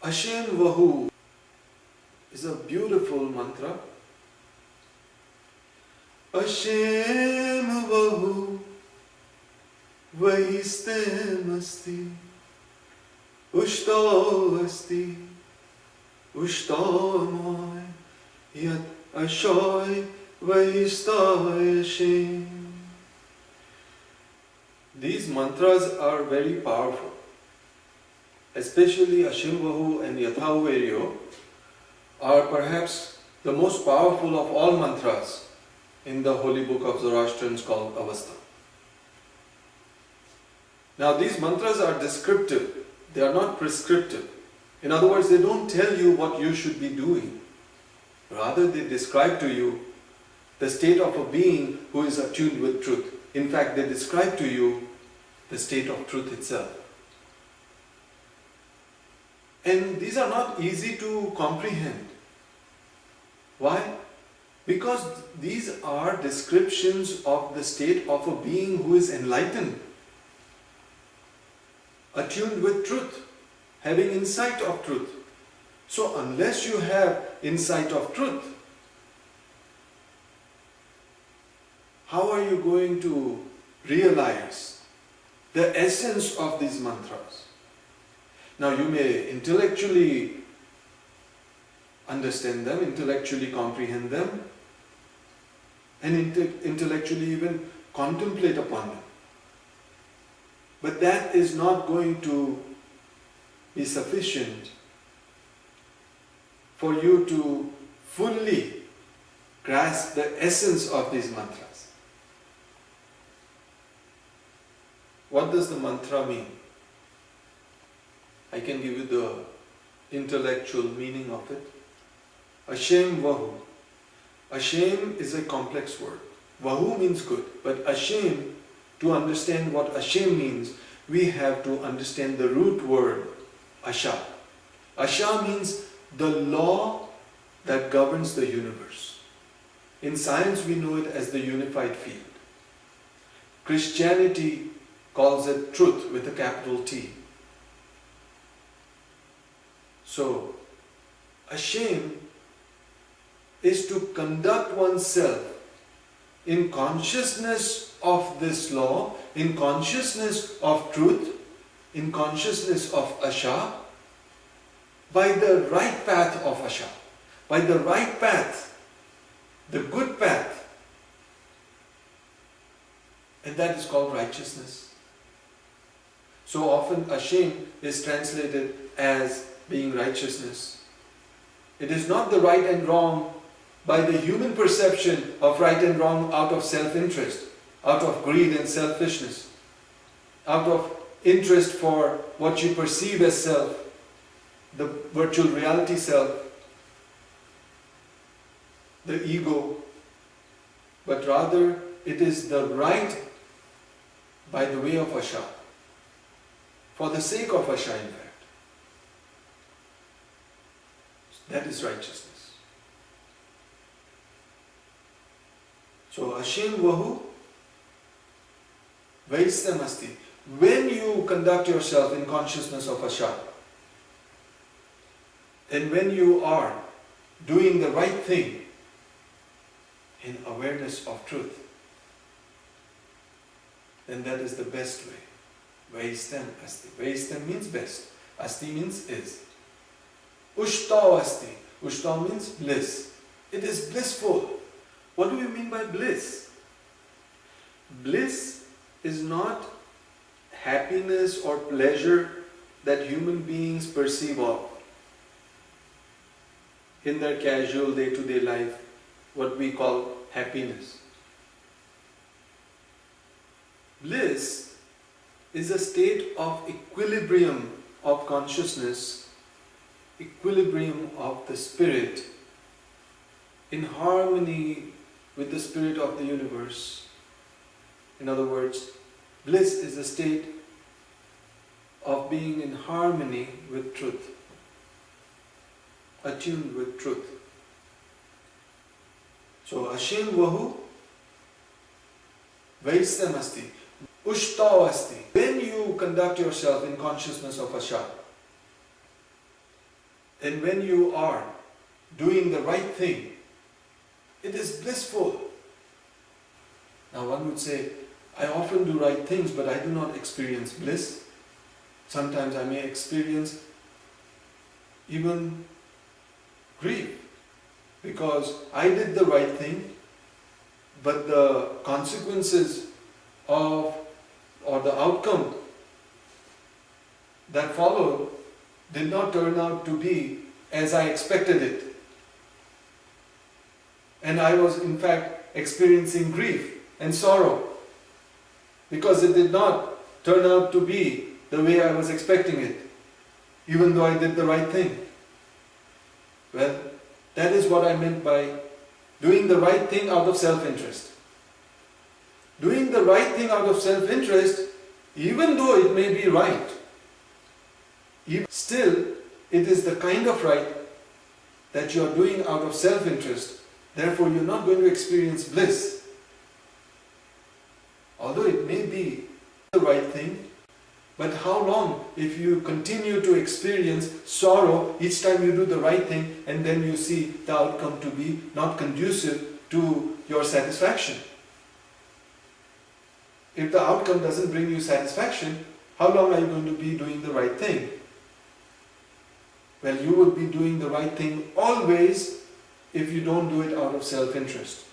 Ashem Vohu is a beautiful mantra. Ashem Vohu Vaistem asti Ushto asti Ushtomoy Yat Ashoy Vaistay Ashem. These mantras are very powerful. Especially Ashem Vohu and Yathavaryo are perhaps the most powerful of all mantras in the holy book of Zoroastrians called Avesta. Now these mantras are descriptive, they are not prescriptive. In other words, they don't tell you what you should be doing. Rather, they describe to you the state of a being who is attuned with truth. In fact, they describe to you the state of truth itself. And these are not easy to comprehend. Why? Because these are descriptions of the state of a being who is enlightened, attuned with truth, having insight of truth. So unless you have insight of truth, how are you going to realize the essence of these mantras? Now you may intellectually understand them, intellectually comprehend them, and intellectually even contemplate upon them. But that is not going to be sufficient for you to fully grasp the essence of these mantras. What does the mantra mean? I can give you the intellectual meaning of it. Ashem Vohu. Ashem is a complex word. Vohu means good, but Ashem, to understand what Ashem means, we have to understand the root word Asha. Asha means the law that governs the universe. In science we know it as the unified field. Christianity calls it truth with a capital T. So, Ashem is to conduct oneself in consciousness of this law, in consciousness of truth, in consciousness of Asha, by the right path of Asha, by the right path, the good path. And that is called righteousness. So often Ashem is translated as being righteousness. It is not the right and wrong by the human perception of right and wrong out of self-interest, out of greed and selfishness, out of interest for what you perceive as self, the virtual reality self, the ego, but rather it is the right by the way of Asha, for the sake of Asha in fact. That is righteousness. So Ashem Vohu Vaistam asti. When you conduct yourself in consciousness of Asha, and when you are doing the right thing in awareness of truth, then that is the best way. Vaistam asti. Vaistam means best. Asti means is. Ushta asti. Ushta means bliss. It is blissful. What do you mean by bliss? Bliss is not happiness or pleasure that human beings perceive of in their casual day-to-day life, what we call happiness. Bliss is a state of equilibrium of consciousness, equilibrium of the spirit, in harmony with the spirit of the universe. In other words, bliss is a state of being in harmony with truth, attuned with truth. So Ashem Vohu Vaistam asti. Ushta asti. When you conduct yourself in consciousness of Asha, And when you are doing the right thing, it is blissful. Now one would say, I often do right things, but I do not experience bliss. Sometimes I may experience even grief, because I did the right thing, but the consequences of, or the outcome that followed did not turn out to be as I expected it. And I was in fact experiencing grief and sorrow because it did not turn out to be the way I was expecting it, even though I did the right thing. Well, that is what I meant by doing the right thing out of self-interest. Doing the right thing out of self-interest, even though it may be right, still it is the kind of right that you are doing out of self-interest. Therefore, you are not going to experience bliss. Although it may be the right thing, but how long if you continue to experience sorrow each time you do the right thing and then you see the outcome to be not conducive to your satisfaction? If the outcome doesn't bring you satisfaction, how long are you going to be doing the right thing? Well, you would be doing the right thing always if you don't do it out of self-interest.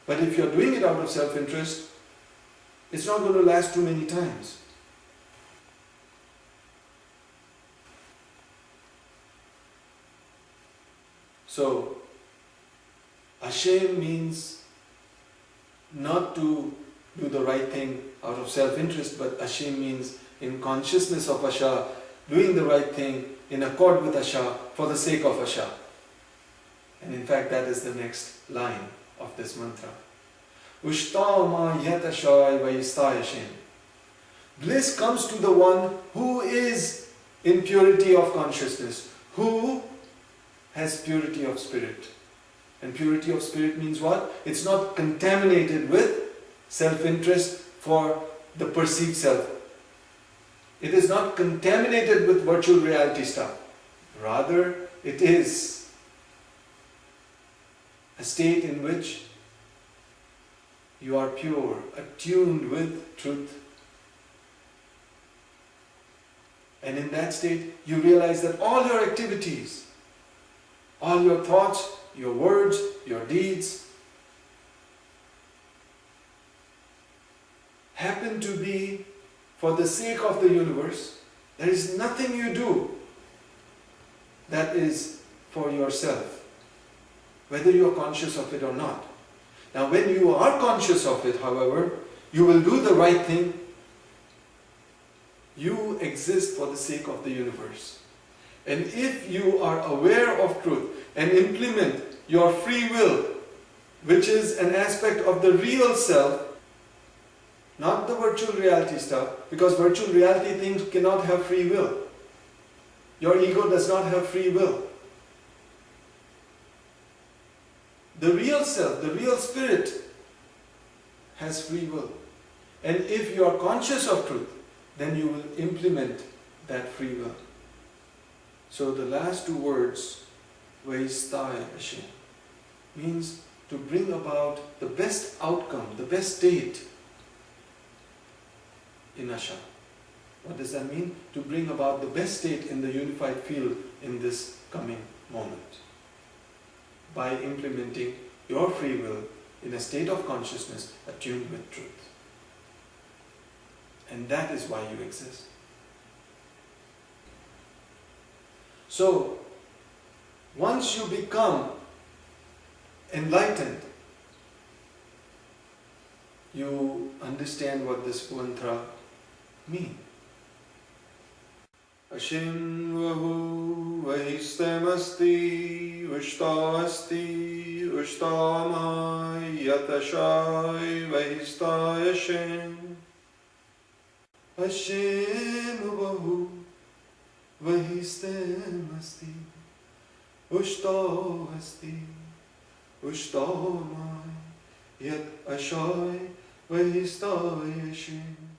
But if you're doing it out of self-interest, it's not going to last too many times. So, Ashem means not to do the right thing out of self-interest, but Ashem means in consciousness of Asha, doing the right thing in accord with Asha for the sake of Asha. And in fact, that is the next line of this mantra. Ushtama yat ashai vaistayashem. Bliss comes to the one who is in purity of consciousness, who has purity of spirit. And purity of spirit means what? It's not contaminated with self-interest for the perceived self. It is not contaminated with virtual reality stuff. Rather, it is a state in which you are pure, attuned with truth. And in that state, you realize that all your activities, all your thoughts, your words, your deeds happen to be for the sake of the universe. There is nothing you do that is for yourself, whether you are conscious of it or not. Now, when you are conscious of it, however, you will do the right thing. You exist for the sake of the universe. And if you are aware of truth and implement your free will, which is an aspect of the real self, not the virtual reality stuff, because virtual reality things cannot have free will. Your ego does not have free will. The real self, the real spirit has free will. And if you are conscious of truth, then you will implement that free will. So the last two words, Vaistaya Ashem, means to bring about the best outcome, the best state in Asha. What does that mean? To bring about the best state in the unified field in this coming moment. By implementing your free will in a state of consciousness attuned with truth. And that is why you exist. So, once you become enlightened, you understand what this mantra means. Ashem Vohu Vahistam Asti Ushta Asti Ushtamai Yatashai Vahistaya Ashem. Ashem Vohu Vahistam Asti Ushta Asti Ushtamai Yat Ashai Vahistaya Ashem.